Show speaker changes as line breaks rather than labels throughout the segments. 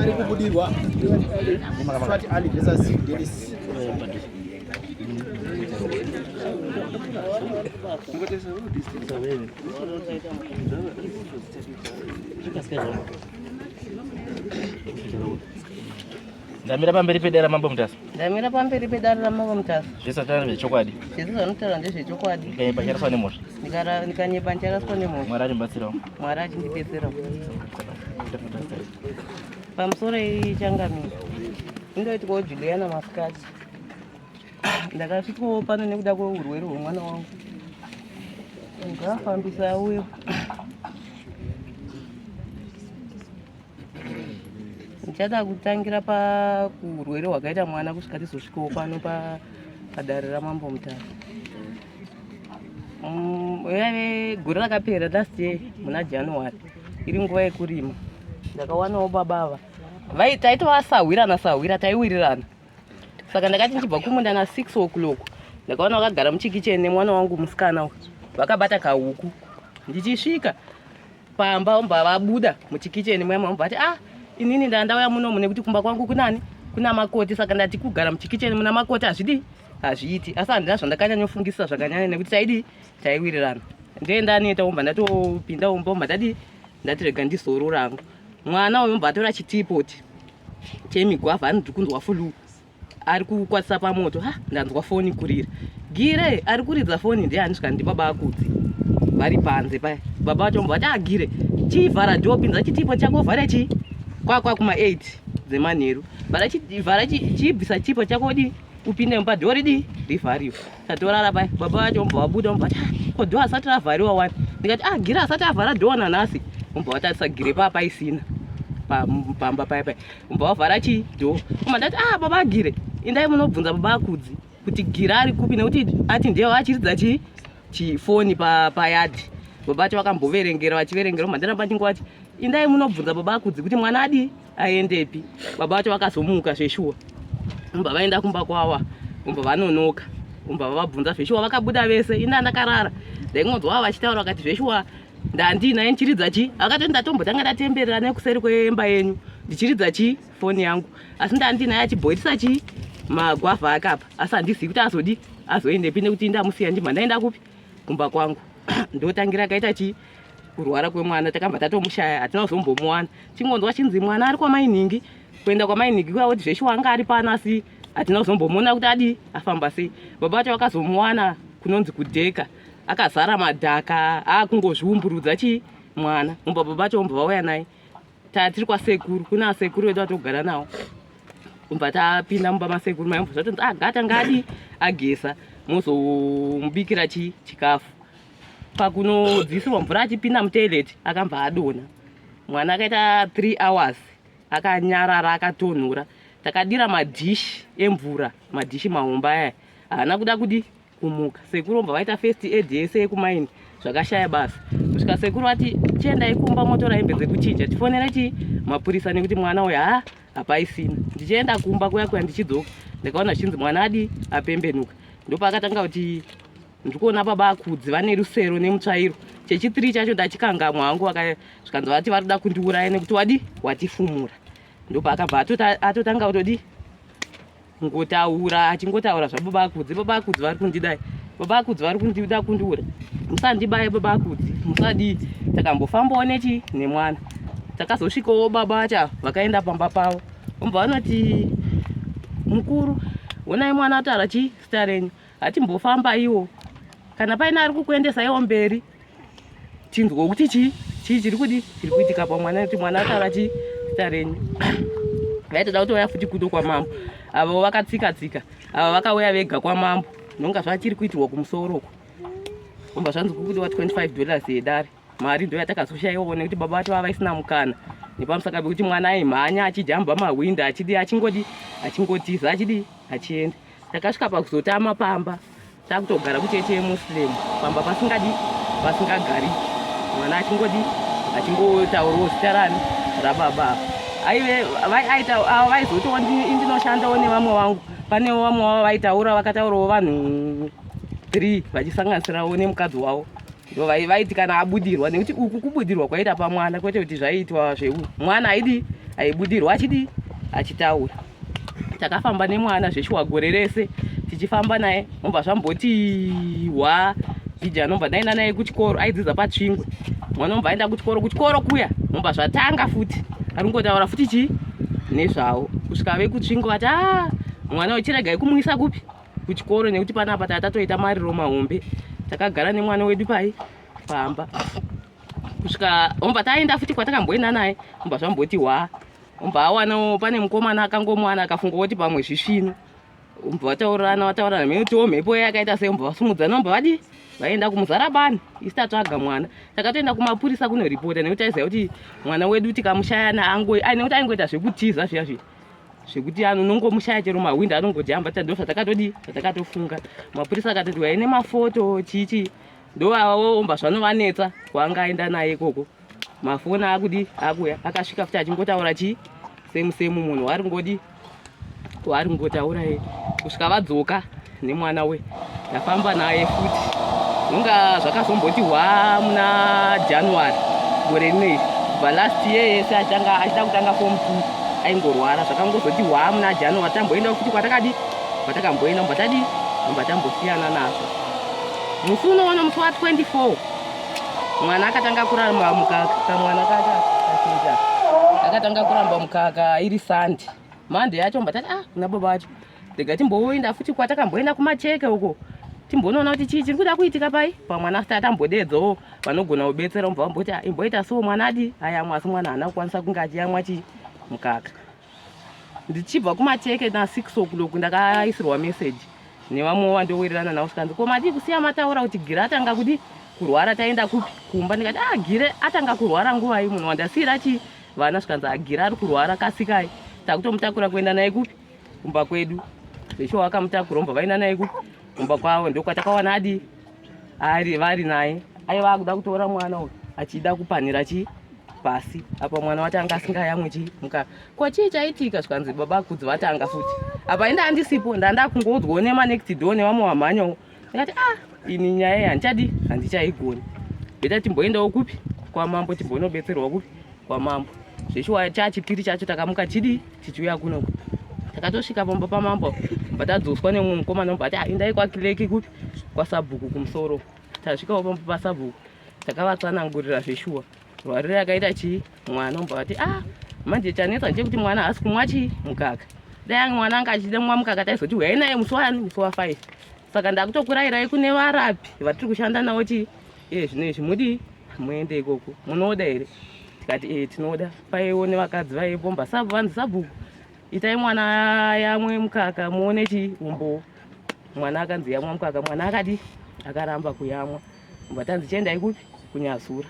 ari kubudirwa swati ali vesa sidelis
Ndamira pamberi pedera mambo mutasa.
Ndamira pamberi pedera mambo mutasa.
Zvisa tana zvechokwadi.
Zvisa zvanotaura ndezvechokwadi.
Ndikanyepa ndaraswa nemhosva.
Ndikanyepa ndaraswa nemhosva.
Mwari achibatsirawo.
Mwari achindibetserawo. Pamusoro ichangamira. Indoitwawo Juliana masikati. Ndakasvikawo pano nekuda kweurwere hwemwana wangu. Ngafambisa uyo. Ndichada kutangira pakurwere hwakaita mwana kusvika tizosvikawo pano paDare ramambo mutasa. Gore rakapera last year muna January iri nguva yekurima. Ndakawanawo baba ava taitova Sahwira naSahwira taiwirirana. Saka ndakati ndichibva kumunda na 6 o'clock ndakaona vakagara muchikicheni nemwana wangu musikana vakabata kahuku. Ndichisvika pamba vabuda muchikicheni mwema vati inini ndandauya munomu nekuti kumba kwangu kunani kuna makoti, saka ndati kugara muchikicheni muna makoti hazviiti. Asi handina zvandakanyanyofungisa zvakanyanya nekuti taiwirirana. Ndoenda umba ndatopinda umba ndati rega ndizorora hangu. Mwana uyu atora chitipoti chemigwavha anoti kunzwa fulu ari kukwatisa pamoto. Ndanzwa foni kurira Gire ari kuridza foni ndiye andisvika ndibaba akudzi vari panze paya. Baba vacho vati Gire chivhara dho pinza chitipo chako vhara kwakwa kuma 8 dzemanheru vhara chibvisa chipo chako upinde mumba dho rivhariwa. Tatorara paya. Baba vacho vabuda vati ko dho asati ravhariwa wani. Ndikati Gire asati avhara dho nanhasi. Vatarisa Gire paisina pamba paya paya. Vavhara dho. Ndati baba Gire indai munobvunza baba akudzi kuti Gire ari kupi nekuti ati ndiye achiridza chifoni payadhi. Baba vacho vakamboverengera vachiverengera. Ndiramba ndingoti indai munobvunza baba akudzi kuti mwana aendepi. Baba vacho vakazomuka zveshuwa. Vaenda kumba kwava vanonoka. Vabvunza zveshuwa vakabuda vese. Ina ndakarara ndaingonzwa vachitaura vakati zveshuwa ndandinaye ndichiridza akati ndatombotanga ndatemberera nekuseri kwemba yenyu ndichiridza foni yangu, asi ndandinaye achibhoitisa magwavha akapa. Asi handizivi kuti azoendepi nekuti ndamusiya ndima ndaenda kupi kumba kwangu. Ndotangira akaita kurwara kwemwana. Takamba tatomushaya hatina kuzombomuwana. Chingonzwa chinzi mwana ari kwamainingi. Kuenda kwamainingi kuya kuti zveshuwa anga ari pano asi hatina kuzombomuona kuti afamba sei. Baba vacho vakazomuwana kunonzi kudheka akazara madhaka akungozviumburudza mwana. Baba vacho vauya naye tiri kwasekuru. Kuna sekuru vedu vatogara nawo. Tapinda mumba masekuru mai zvatonzi gata ngadi agesa muzomubikira chikafu. Pakunodzisirwa mvura achipinda mutoileti akamba adonha. Mwana akaita 3 hours akanyarara akatonhora. Takadira madhishi emvura, madhishi mahomba aya haana kuda kumuka. Sekuru vaita first aid yese yekumaini zvakashaya basa. Kusvika sekuru vati chiendai kumba motora hembe dzekuchinja tifonere mapurisa nekuti mwana uyu hapaisina. Ndichienda kumba kuya ndichidzoka ndakaona zvichinzi mwana apembenuka. Ndopakatanga kuti ndikuona baba akudzi vane rusero nemutsvairo. Chechi3 chacho ndachikangamwa hangu zvikanzi vati varida kundiuraya nekuti watifumura. Ndopakabva atotanga kutodi ngotaura achingotaura zvababa akudzi. Baba akudzi vari kundidai. Baba akudzi vari kundida kundiura. Musandibaye baba akudzi musadi. Takambofambawo nemwana. Takazosvikawo baba acha vakaenda pamba pavo. Vanoti mukuru onai mwana ataura zita renyu hatimbofamba iwo. Kana paina ari kukuendesa iwo mberi tinzwa kuti chiri kuitika pamwana kuti mwana ataura zita renyu. Vaitoda kutouya futi kudo kwamambo. Avo vakatsika ava vakauya vega kwamambo. Nonga zvachiri kuitirwa kumusoroko. Zvanzi kuti $25 yeDare. Mari ndo yatakazoshayiwa nekuti baba vacho vavaisina mukana. Nepamusaka pekuti mwana aimhanya achijamba mahwindo achingotiza achienda. Takasvika pakuzotama pamba. Takutogara kucheche yemuslim. Pamba pasingagari. Mwana achingotaurawo zita rababa. Vaizoti ndinoshandawo nevamwe vangu. Pane vamwe vavo vakataurawo vanhu 3 vachisanganisirawo nemukadzi wavo. Vaiti kana abudirwa nekuti uku kubudirwa kwaita pamwana kwete kuti zvaiitwa zveuyu. Mwana aibudirwa achitaura. Takafamba nemwana zveshuwa gore rese tichifamba naye, momba zvamboti zhija anomba ndaenda naye kuchikoro, aidzidza patsvingwe. Mwana omba aenda kuchikoro kuya, momba zvatanga futi ari kungotaura futi nezvawo. Kusvika vekutsvingwe vati mwana wechiregai kumuisa kupi kuchikoro, nekuti panapa tatatoita mariro mahombe. Takagara nemwana wedu pamba. Kusvika omba taenda futi kwatakamboenda naye, omba zvamboti omba awana pane mukomana akangomwana akafunga kuti pamwe zvisvino. Omba vataurana metiwo mhepo yakaita sei, omba vasumudzana, omba vaenda kumuzarabani isitatsvaga mwana. Takatoenda kumapurisa kunoripota, nekuti aiziva kuti mwana wedu tikamushayana nekuti aingoita zvekutiza zviya zvekuti anongomushaya chero mahwindo anongojamba. Ndo zvatakatofunga. Mapurisa akatoti waine mafoto chichi, ndo avawo omba zvanovanetsa kwaangaenda naye ikoko. Mafoni akuya akasvika futi achingotaura semu munhu waringotaura ye. Kusvika vadzoka nemwana we, ndafamba naye futi. Nonga zvakazomboti muna January gore rineri, kubva last year yese achida kutanga form 2 aingorwara. Zvakangozoti muna January tamboenda futi kwatakamboenda omba tambosiyana nazvo. Musi unoona musi wa24 mwana akatanga kuramba mukaka. Kamwana kachinja akatanga kuramba mukaka iri Sunday. Monday yacho mbatati kuna baba vacho ndega timboenda futi kwatakamboenda kumacheke uko, timbonoona kuti chii chiri kuda kuitika pamwana asati atambodedzawo vanogona kubetsera. Mubva vamboti imboita so mwana ayamwa, asi mwana haana kukwanisa kunge achiyamwa mukaka. Ndichibva kumacheke na 6 o'clock ndakaisirwa message nevamwe wandowirirana navo, sikanzi koma kusiya mataura kuti Gire atanga kurwara, taenda kupi kumba. Ndikati Gire atanga kurwara nguva iyi, munhu wandasiyira vana. Svikanzi Gire ari kurwara kasikai, takutomutakura kuenda naye kupi kumba kwedu. Zvesho wakamutakura omba vaenda naye kupi kumba kwavo. Ndokwatakawana vari naye. Aiva kuda kutora mwana uyu achida kupanhira pasi. Apa mwana wacho anga asingayamwe mukaka. Ko chii chaitika? Svikanzi baba kudzi vatanga futi. Apa inda handisipo, ndanda kungodzwawo nemanekiti dho nevamwe vamhanyawo. Ndikati ini nyaya iyi handichaigoni. Beta timboendawo kupi kwamambo, timbonobetserwa kupi kwamambo. Zveshuwa chachipiri chacho takamuka tichiuya kunoku. Takatosvika pamba pamambo, batadzoswa nemumwe mukomana ombati endai kwakireki kupi kwasabhuku kumusoro. Tasvikawo pamba pasabhuku takavatsanangurira zveshuwa rwarire akaita mwana. Omba vati manje chanetsa ndechekuti mwana haasi kumwa mukaka. Dai mwana anga achidemwa mukaka taizoti uyai naye musi wa 5. Saka ndakutokurayirai kune varapi vatiri kushanda navo zvino izvi muende ikoko, munoda here? Tikati tinoda. Paiwo nevakadzi vaipo, omba vanzi sabhuku itai mwana yamwe mukaka muone umbo. Mwana akanzi yamwa mukaka, mwana akaramba kuyamwa. Omba tanzi chiendai kupi kunyazura.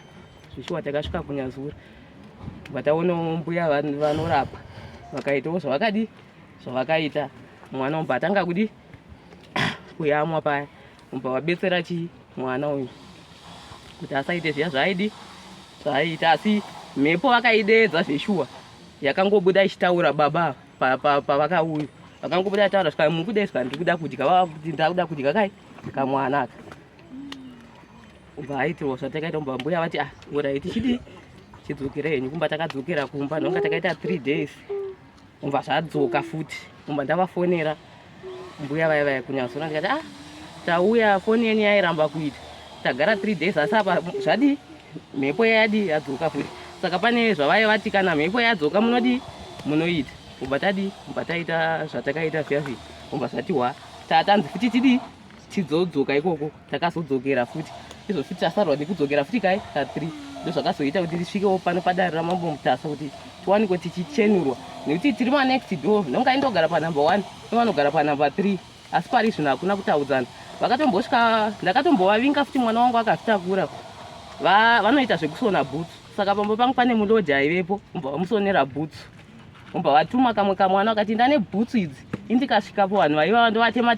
Zveshuwa takasvika kunyazura, vataonawo mbuya vanorapa, vakaitawo zvavakaita. Mwana omba atanga kuyamwa paya. Omba wabetsera mwana uyu kuti asaite zviya zvaaita, asi mhepo vakaidedza zveshuwa. Yakangobuda ichitaura baba pavakauya, vakangobuda taura svika mukudai, svika ndikuda kudya, ndakuda kudya kamwana aka. Omba aitirwa zvatakaita. Omba mbuya vati urai chidzokera henyu kumba. Takadzokera kumba, nonga takaita 3 days. Omba zvadzoka futi. Omba ndavafonera mbuya vaya kunyazura, ndikati tauya, foni yenyu yairamba kuita. Tagara 3 days, asi apa mhepo yadzoka futi. Saka pane zvavai vati kana mhepo yadzoka munoita. Omba taita zvatakaita zviya. Omba zvati tatanzi futi tidzodzoka ikoko. Takazodzokera futi. Izvo futi tasarwa nekudzokera futi ka3. Ndo zvakazoita kuti tisvikewo pano padare ramambo mutasa kuti tiwanikwe tichichenurwa, nekuti tiri manext door. Nonga indogara panumber 1 nevanogara panumber 3, asi pari zvino hakuna kutaudzana. Vakatombosvika, ndakatombovavinga futi mwana wangu akazvitakura. Vanoita zvekusona bhutsu. Saka pamba pangu pane muloji aivepo, omba vamusonera bhutsu. Omba vatuma kamwe kamwana akati ndane bhutsu idzi. Indikasvikapo vanhu vaiva ndovatema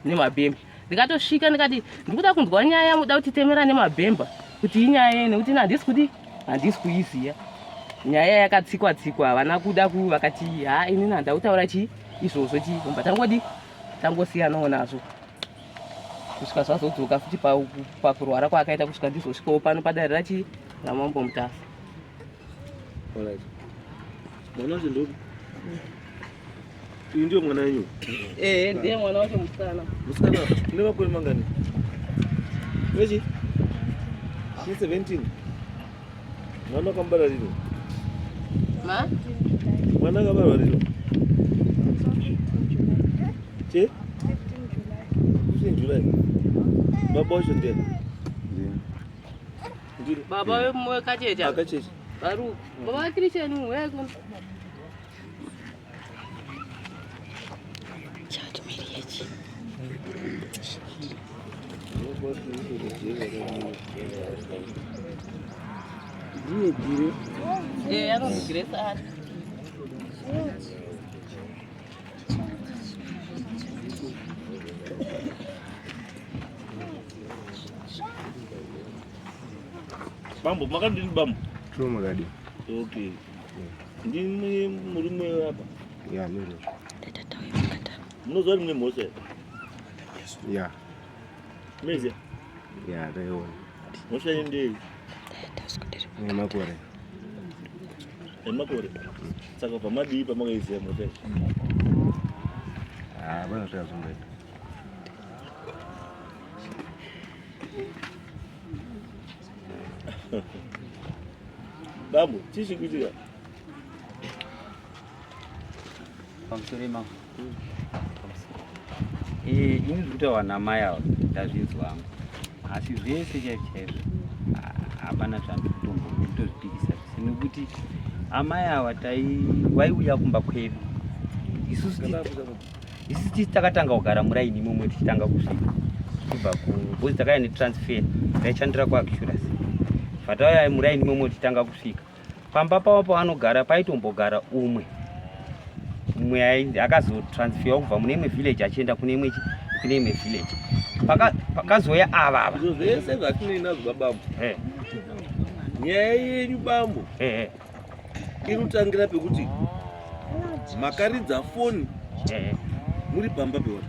nemabhemba. Ndikatosvika ndikati ndikuda kunzwa nyaya muda kutitemera nemabhemba kuti inyaya yei, nekuti handisi kuiziya. Nyaya yakatsikwa havana kuda vakati inini handada kutaura izvozvo omba tangosiyanawo nazvo. Kusvika zvazodzoka futi pakurwara kwaakaita, kusvika ndizosvikawo pano padare ramambo mutasa.
Mwana wacho ndopi? Uyu ndio mwana wenyu?
Ndiye mwana wacho musikana.
Musikana, une makore mangani? Wechi? Ni 17. Mwana wakambara lino?
Ma?
Mwana akabarwa lino? Che? 15 July. Baba wacho ndiye?
Baba wewe kachecha.
Akachecha.
Baru. Baba Christian wewe. Ya no regresa.
Bambo, makan dini bambo.
Cuma tadi.
Okay. Dini murume apa?
Ya, mulu.
Mnozwa mne mose.
Ya.
Meze.
Ya, tayo.
Mose ndi.
Makore.
Makore. Saka pamadi pamagaise mose.
Ah, bana saya sumbe.
Bambo, chichi kuitika.
Pamusorema. Ini ndikutaura namai ava ndazvinzwa asi zvese chaizvo hapana zvandikutozvipikisa zvese nekuti amai ava vaiuya kumba kwedu isusu takatanga kugara muraini imomwe tichitanga kusvika kubva kubhozi takaya netransfer taishandira kuacturas vatauya muraini imomwe tichitanga kusvika pamba pavo pavanogara paitombogara umwe akazotransferwa kubva mune imwe village achienda kune imwe village pakazoya ava
zvese zvatinoinazvo bambo nyaya yenyu bambo inotangira pekuti makaridza foni muri pamba peona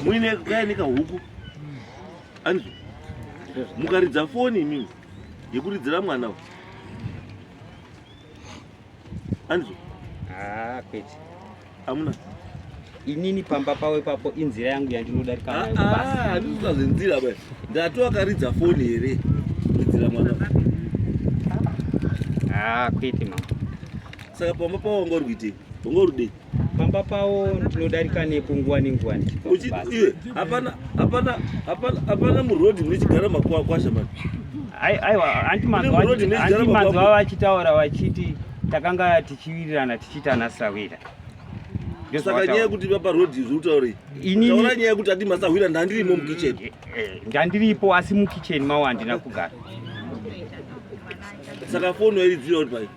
muine kayanika huku anizvo mukaridza foni imimi yekuridzira mwana anizvo
kwete
amuna
inini pamba pawe papo inzira yangu yandinodarika nayo basi
ndizvazvenzira basi ndatoakaridza foni here kuridzira mwana
kwete mama
saka pamba pawo wangorwitei wangorudei
pamba pawo ndinodarika nepo nguwa nenguwa
iwe hapana murodhi munechigara makwasha mani
aiwa andimanzwa vachitaura vachiti takanga tichiwirirana tichiita ana Sahwira.
Saka nyaya yekuti papa rodhi zvutaurei. Taura nyaya yekuti ati Sahwira ndandirimo mukitchen.
Ndandiripo asi mukitchen mawo handina kugara.
Saka foni yairidzira kuti pai.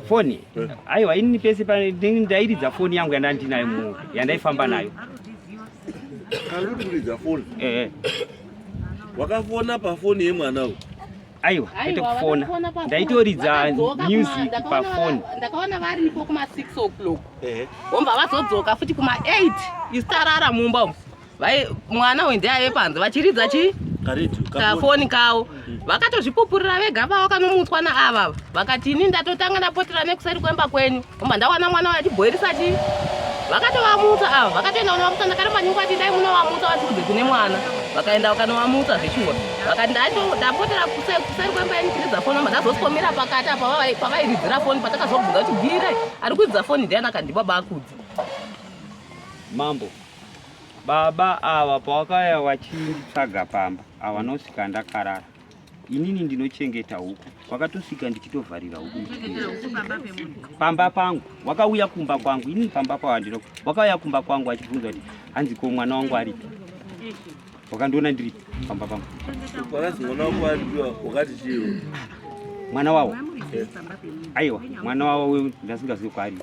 Foni? Aiwa inini pese ndairidza foni yangu yandandinayo munhu yandaifamba nayo.
Karuri kuridza foni? Wakafona pafoni yemwanawo.
Aiwa, kwete kufona. Ndaitoridza music pafoni.
Ndakaona varipo kuma 6 o'clock. Vomba vazodzoka futi kuma 8 istarara mumba umu. Mwana wende aye panze vachiridza kafoni kawo. Vakatozvipupurira vega vavo kanomutswa naava. Vakati ini ndatotanga ndapotera nekuseri kwemba kwenyu. Vomba ndawana mwana wachibhoirisa vakatovamutsa ava vakatoenda kunovamutsa ndakaramba nyungu ati dai munovamutsa vatikudze kune mwana vakaenda vakanovamutsa zvechuwa vakati ndapotera kuseri kwemba yenyu chiridza foni amba ndazoskomira pakati apa pavairidzira foni patakazobvunza kuti bhire ari kuidza foni ndianaka ndibaba akudzi
mambo baba ava pavakaya vachitsvaga pamba ava nosvika ndakarara inini ndinochengeta huku wakatosvika ndichitovharira huku pamba pangu wakauya kumba kwangu inini pamba pawandino wakauya kumba kwangu achibvunza kuti hanziko mwana wangu aripi wakandiona ndiripi pamba pangu
wakazi mwana wako aripiwa wakati chiro
mwana wawo aiwa mwana wawo ndasingazivi kwaari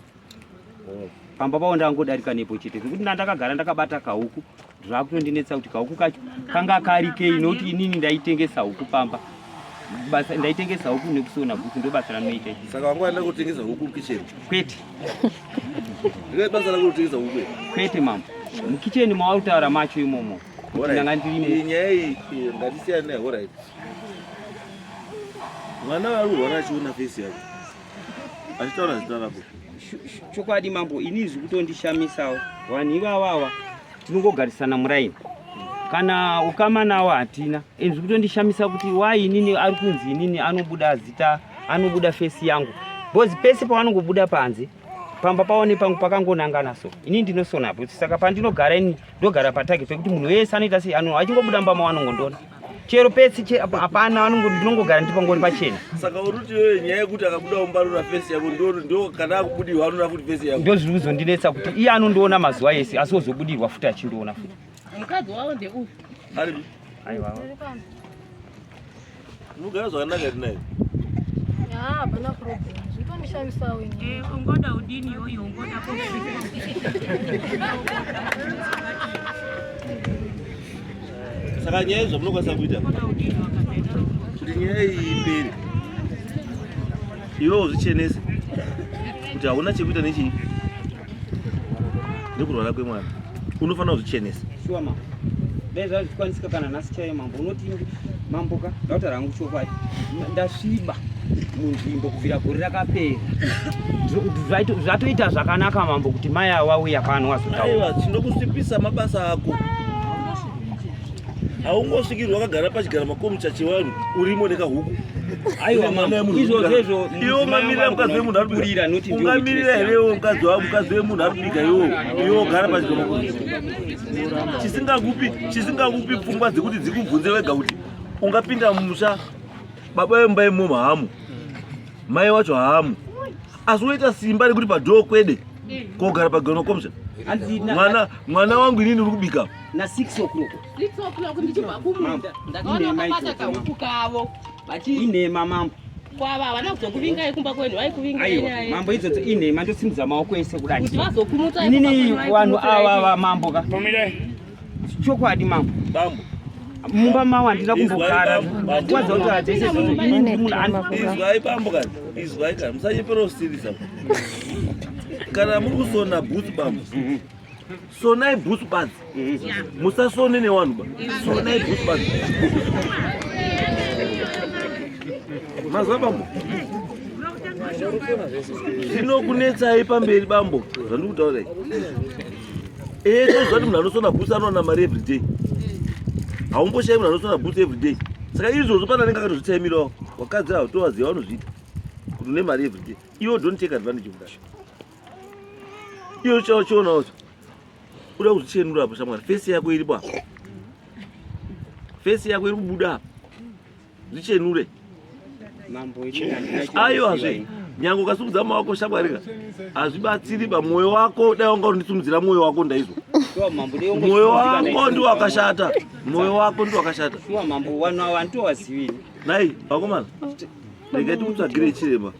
pamba pawo ndangodarika nepo chete zvekuti ndandakagara ndakabata kahuku zvakutondinetsa kuti kahuku kacho kanga karikei noti inini ndaitengesa huku pamba basa ndaitengesa huku nekusona bhuku ndo basa ranoita ichi
saka wangu anda kutengesa huku kitchen
kwete
ndike basa rako kutengesa huku
kwete mama mukitchen mautaura macho imomo ndanga ndirimo
nyaya iyi ngatisiyane nayo right mwana ari kurwara achiona face yake Achitaura zita rako.
Chokwadi mambo ini zvekutondishamisawo. Vanhu ivava tinongogarisana muraini. Kana ukama nawo hatina. Zvekutondishamisa kuti wai inini ari kunzi inini anobuda zita, anobuda face yangu. Bozi pese pavanongobuda panze. Pamba paone pangu pakangonangana so. Ini ndinosona kuti saka pandinogara ini ndogara patagi pekuti munhu wese anoita sei achingobuda mbama wanongondona. Chero pese hapana ndinongogara ndipangoni pachena.
Saka uruti wewe nyaya yekuti akabuda umbarura face yako ndo kana akubudirwa anoona futi face yako.
Ndo zviri kuzondinetsa kuti iye anondoona mazuva ese asi ozobudirwa futi achindoona futi.
Mukadzi wavo ndeuyu.
Ari.
Aiwa.
Mugara zvakanaka naye.
Hapana problem. Zvitondishamisa wenyewe.
Ungoda udini iyoyo ungoda
Saka nyaya izvo munokwanisa kuita kuti nyaya iyi ipere, iwewo uzvichenese kuti hauna chekuita nechii nekurwara kwemwana, unofanira kuzvichenesa.
Shuwa mambo. Dai zvazvikwanisika kana nhasi chaiyo mambo unoti mambo ka ndautaura hangu chokwadi. Ndasviba munzvimbo kubvira gore rakapera. Zvatoita zvakanaka mambo kuti mai awauya pano wazotaura.
Aiwa, tinokusvipisa mabasa ako. Haungosvikirwa wakagara pachigara makomicha chivanhu urimo neKahuku.
Aiwa mambo, izvozvo
iwe ungamirira mukadzi wemunhu ari kubika. Ungamirira here mukadzi wemunhu ari kubika iwe ugara pachigara makomicha. Chisingakupi pfungwa dzekuti dzikubvunze wega kuti ungapinda mumusha baba vemba imomo hamu, mai wacho hamu, asi unoita simba rekuti padhoo kwede kogara pagara makomicha. Mwana wangu inini uri kubika
na 6 o'clock.
6 o'clock ndichibva kumunda. Ndakaona vakabata kahuku kavo.
Inhema mambo.
Kwava havana kuzokuvingai kumba kwenu, vaikuvingai nyaya.
Mambo idzodzo inhema ndosimudza maoko ese kudai.
Kuti vazokumutai.
Inini vanhu ava mambo ka. Chokwadi mambo.
Bambo.
Mumba mawa handina kumbogara. Kwadza kuti hadzese zvondo inini munhu
izwai bambo kana. Izwai kana musanyepera usirisa. Kana muri kusona bhutsu bambo. Sonai bhutsu badzi. Musasone nevanhu ba. Sonai bhutsu badzi. Mazwa bambo. Zvinokunetsai pamberi bambo. Zvandikutaurai. Tozvati munhu anosona bhutsu anowana mari every day. Haumboshai munhu anosona bhutsu every day. Saka izvozvo pana anenge akatozvitsaimirawo. Wakadzi havo tovaziva vanozviita kuti une mari every day. Iwo don't take advantage of that. Iwo chauchionawo uda kuzvichenura apo shamwari. Face yako iripo apo. Face yako iri kubuda apo. Zvichenure.
mambo inini.
Aiwa hazvi. Nyange ukasumudza maoko shamwarika hazvibatsiri pamwoyo wako. Dai wanga undisimudzira mwoyo wako ndaizwa. Mwoyo wako ndiwo wakashata. Mwoyo wako ndiwo wakashata.
Shuwa mambo vanhu ava handitowazivini.
Nai vakomana, ndikaiti kutsvagire chiremba.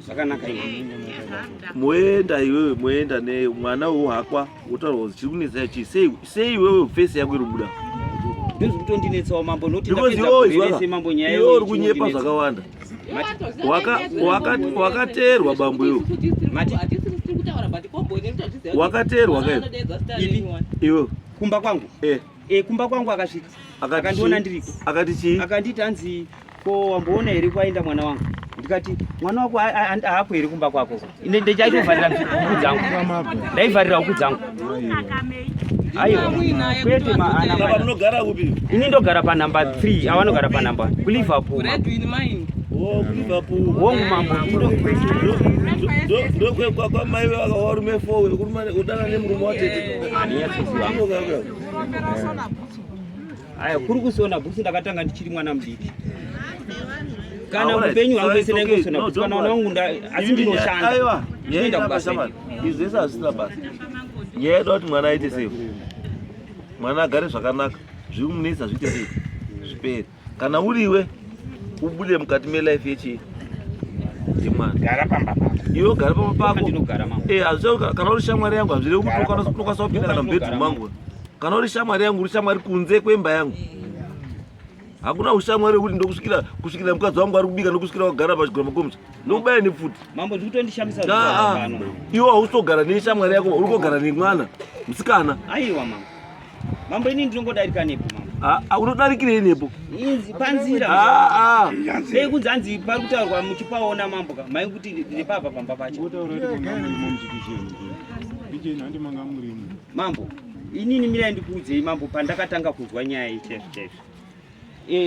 Zvakanaka ini.
Moenda iwewe, moenda nemwana wehakwa wotaura kuti chiri kunetsa chii. Sei iwewe face yako iri kubuda.
Ndozvekutondinetsawo mambo nokuti
ndapedza mambo nyaya iwe uri kunyepa zvakawanda. Wakateerwa bambo iwe. Wakateerwa kai. Iwe
kumba kwangu. Kumba kwangu akasvika. Akandiona ndiriko. Akati chii? Akanditi hanzi ko wamboona here kwaenda mwana wangu. Ndikati mwana wako haako here kumba kwako. Ine ndichaitovharira huku dzangu. Ndaivharira huku dzangu. Aiwa. Kwete
ana munogara upi?
Ini ndogara pa number 3, avanogara pa number kuLiverpool.
Red in mine.
Oh, kuLiverpool.
Wongu mambo.
Ndo kwa mai wakawarume 4 kurumane udana nemurume watete.
Aniya tsuwangu. Aya kuri kusona bhusi ndakatanga ndichiri mwana mudiki. Kana upenyu hwangu ese ndangosona bhusi kana wangu asi ndinoshanda.
Aiwa. Yenda kubasa. Izvese hazvisina basa. Nyaya kuti mwana aite sei. Mwana agare zvakanaka. Zviri kumunetsa zviite sei. Zvipere. Kana uriwe ubude mukati melife yechi yemwana.
Gara pamba pako.
Iwe gara pamba pako.
Ndinogara mambo.
Hazvo kana uri shamwari yangu hazvire kuti unokwanisa kupinda kana mubedroom mangu. Kana uri shamwari yangu uri shamwari kunze kwemba yangu. Hakuna ushamwari wekuti ndokusvikira mukadzi wangu ari kubika ndokusvikira wagara pachigara makomicha. Ndokubaya nepfuti.
Mambo zvekutondishamisa zvakano.
Iwe hausogara neshamwari yako, uri kugara nemwana musikana.
Aiwa mambo. Mambo ini ndinongodarika nepo mambo.
unodarikire nepo
inzi panzira sei kunzanzi pari kutaurwa muchipaona mambo ka mai kuti nepapa pamba pacho mambo inini mirai ndikuudzei mambo pandakatanga kuzwa nyaya ichezvo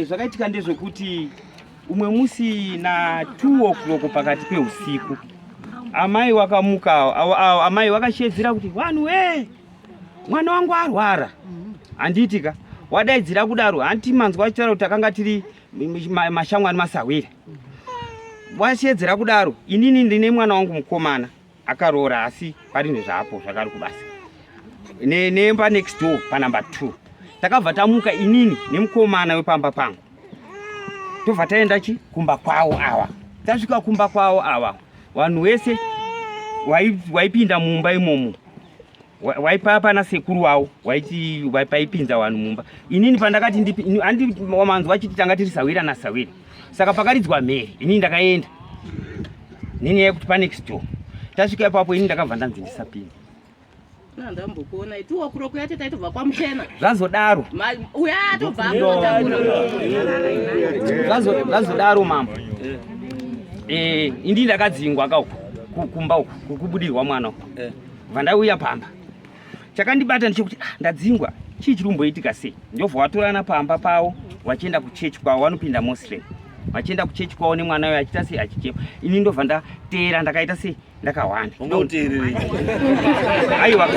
zvakaitika ndezvekuti umwe musi na 2 o'clock pakati peusiku amai wakamuka amai wakashedzera kuti vanhu mwana wangu arwara handiitika wadaidzira kudaro hanti manzwa achitaura kuti takanga tiri mashamwari maSahwira washedzera kudaro inini ndine mwana wangu mukomana akaroora asi pari nezvapo zvakari kuBasa nemba next door panumber 2 takabva tamuka inini nemukomana wepamba pangu tobva taenda kumba kwawo ava tasvika kumba kwawo ava vanhu vese waipinda mumba imomo waipa pana sekuru wavo waipinza vanhu mumba inini pandakati handi wamanzwa achiti tanga tiri Sahwira naSahwira saka pakaridzwa mhere inini ndakaenda nini yekuti panext door tasvika ipapo inini ndakabva ndanzi ndisapinda
ndambokuona ituwa kuroko yacho taitobva kwamuchena
zvazodaro
uya atobva
zvazodaro mambo indii ndakadzingwa kumba uku kubudirwa mwana uku vandauya pamba chakandibata ndechekuti ndadzingwa chii chirumboitika sei ndobva watorana pamba pavo wachienda kuchechi kwavo vanopinda Muslim vachienda kuchechi kwavo nemwana uyo achita sei achichema ini ndobva ndateera ndakaita sei ndakahwanda aiwa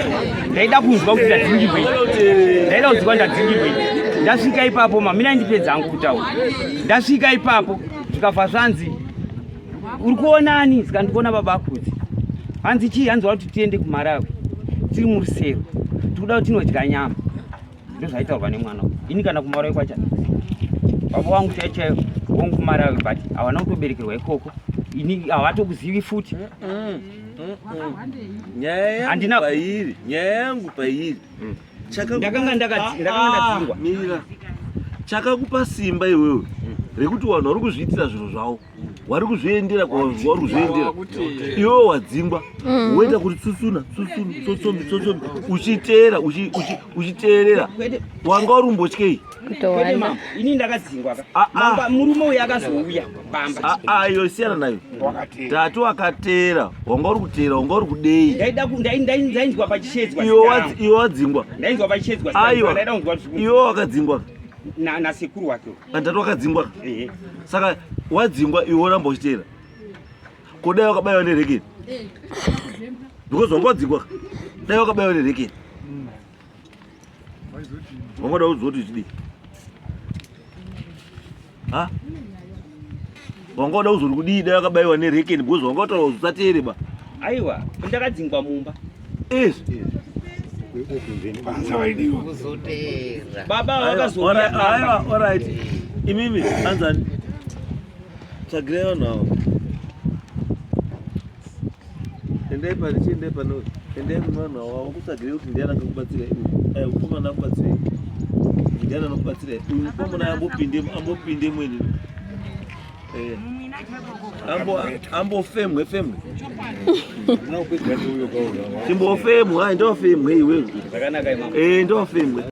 ndaida kunzwa kuti ndadzingirwei ndasvika ipapo mamina ndipedza angu kutaura ndasvika ipapo zvikabva zvanzi uri kuonani saka ndikuona baba akudzi hanzi chii hanzwa kuti tiende kuMarawi tiri murusero tikuda kuti tinodya nyama ndozvaitaurwa nemwana ini kana kuMarawi kwacha baba wangu chaichaiyo wongu kuMarawi but havana kutoberekerwa ikoko ini havatokuzivi futi
nyaya yangu pairi
ndakanga ndadzingwa
mira chakakupa simba iwewe rekuti vanhu vari kuzviitira zviro zvavo wari kuzviendera kwavari kuzviendera iwewe wadzingwa woita kuti tsutsuna tsotsombi uchiteerera wanga uri umbotyei
ini ndakadzingwa
murume uyu akazouya pamba
iyo siyana nayo tatu akateera wanga uri kuteera wanga uri kudei
ndainzwa pachishedzwa
iwe wadzingwa
ndainzwa pachishedzwa
iwe wakadzingwa
nasekuru wake
andatu wakadzingwa saka wadzingwa iwe oramba uchiteera kodai wakabayiwa nerekeni because wanga wadzingwa dai wakabayiwa nerekeni wangada uzoti uchidii wangada uzoti kudii dai wakabayiwa nerekeni because wanga wataura usateere ba
aiwa ndakadzingwa mumba baba
wakazoaiwa alright imimi anzani tsvagirai vanhu avo endai pano endai kune vanhu avo vakutsvagirei kuti ndiani angakubatsira iwe mukomana akubatsira ndiani anokubatsira uyu mukomana ambopinde mwene ambofemwe chimbofemwe ndofemwe iwewe
zvakanaka
ndofemwe